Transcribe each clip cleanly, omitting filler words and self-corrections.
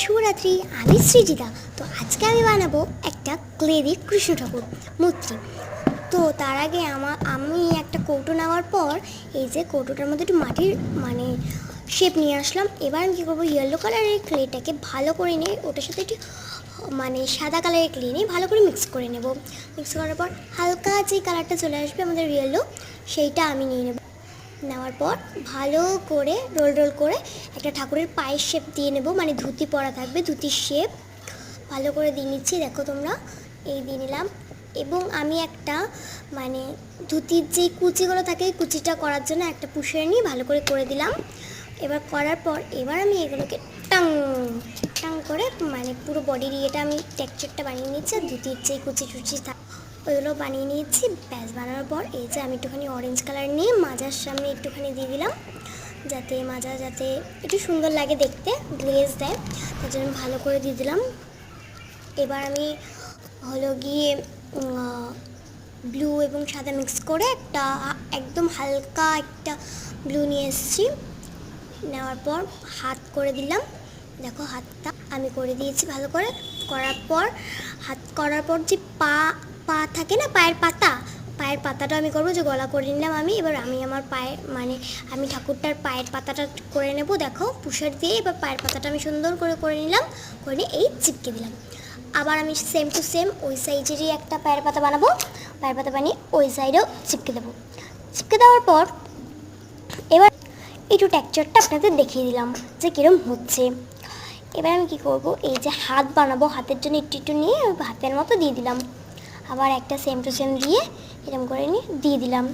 শুভরাত্রি। আমি সৃজিতা। তো আজকে আমি বানাবো একটা ক্লে দিয়ে কৃষ্ণ ঠাকুর মূর্তি। তো তার আগে আমি একটা কৌটো নেওয়ার পর এই যে কৌটোটার মধ্যে একটু মাটির শেপ নিয়ে আসলাম। এবার আমি কী করবো, ইয়েলো কালারের ক্লেটাকে ভালো করে নিয়ে ওটার সাথে একটু সাদা কালারের ক্লে নিয়ে ভালো করে মিক্স করে নেব। মিক্স করার পর হালকা যে কালারটা চলে আসবে আমাদের ইয়েলো, সেইটা আমি নিয়ে নেব। নেওয়ার পর ভালো করে রোল রোল করে একটা ঠাকুরের পায়ের শেপ দিয়ে নেব, ধুতি পরা থাকবে, ধুতির শেপ ভালো করে দিয়ে নিচ্ছি। দেখো তোমরা, এই দিয়ে নিলাম। এবং আমি একটা ধুতির যে কুচিগুলো থাকে কুচিটা করার জন্য একটা পুষে নিয়ে ভালো করে দিলাম। এবার করার পর এবার আমি এগুলোকে টাং টাং করে পুরো বডির ইয়েটা আমি টেক্সচারটা বানিয়ে নিচ্ছি। আর ধুতির যে কুচি ওইগুলো বানিয়ে নিয়েছি। ব্যাস বানানোর পর এই যে আমি একটুখানি অরেঞ্জ কালার নিয়ে মাজার সামনে একটুখানি দিয়ে দিলাম, যাতে একটু সুন্দর লাগে দেখতে, গ্লেজ দেয়, তার জন্য ভালো করে দিয়ে দিলাম। এবার আমি হলো গিয়ে ব্লু এবং সাদা মিক্স করে একটা একদম হালকা একটা ব্লু নিয়ে এসেছি। নেওয়ার পর হাত করে দিলাম। দেখো হাতটা আমি করে দিয়েছি ভালো করে। হাত করার পর যে পা থাকে না, পায়ের পাতাটা আমি করবো, যে গলা করে নিলাম আমি। এবার আমি আমার আমি ঠাকুরটার পায়ের পাতাটা করে নেব। দেখো পুষার দিয়ে এবার পায়ের পাতাটা আমি সুন্দর করে নিলাম, করে নিয়ে এই চিপকে দিলাম। আবার আমি সেম টু সেম ওই সাইজেরই একটা পায়ের পাতা বানাবো। পায়ের পাতা বানিয়ে ওই সাইডেও চিপকে দেবো। চিপকে দেওয়ার পর এবার একটু টেক্সচারটা আপনাদের দেখিয়ে দিলাম যে কীরকম হচ্ছে। এবার আমি কী করবো, এই যে হাত বানাবো, হাতের জন্য একটু নিয়ে হাতের মতো দিয়ে দিলাম। আবার একটা সেম টু সেম দিয়ে এরকম করে নিয়ে দিয়ে দিলাম।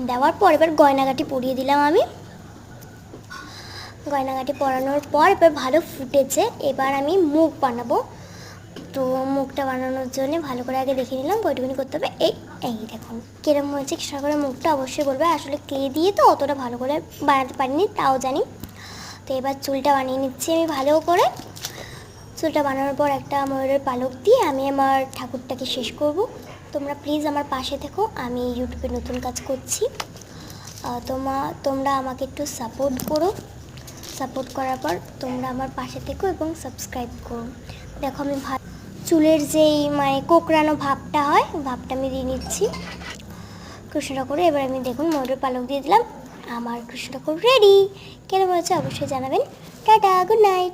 দেওয়ার পর এবার গয়নাগাটি পরিয়ে দিলাম আমি। গয়নাগাটি পরানোর পর এবার ভালো ফুটেছে। এবার আমি মুখ বানাবো। তো মুখটা বানানোর জন্য ভালো করে আগে দেখে নিলাম কয়টুকুনি করতে হবে। এই দেখুন কীরকম হয়েছে। সেটা করে মুখটা অবশ্যই বলবে, আসলে ক্লে দিয়ে তো অতটা ভালো করে বানাতে পারিনি, তাও জানি। তো এবার চুলটা বানিয়ে নিচ্ছি আমি ভালো করে। চুলটা বানানোর পর একটা ময়ূরের পালক দিয়ে আমি আমার ঠাকুরটাকে শেষ করব। তোমরা প্লিজ আমার পাশে থেকো, আমি ইউটিউবে নতুন কাজ করছি। তোমরা আমাকে একটু সাপোর্ট করো। সাপোর্ট করার পর তোমরা আমার পাশে থেকো এবং সাবস্ক্রাইব করো। দেখো আমি চুলের যেই কোঁকড়ানো ভাবটা হয়, ভাবটা আমি দিয়ে নিচ্ছি কৃষ্ণ ঠাকুরে। এবার আমি দেখুন ময়ূরের পালক দিয়ে দিলাম। আমার কৃষ্ণ ঠাকুর রেডি। কেন বলেছে অবশ্যই জানাবেন। Tata, good night.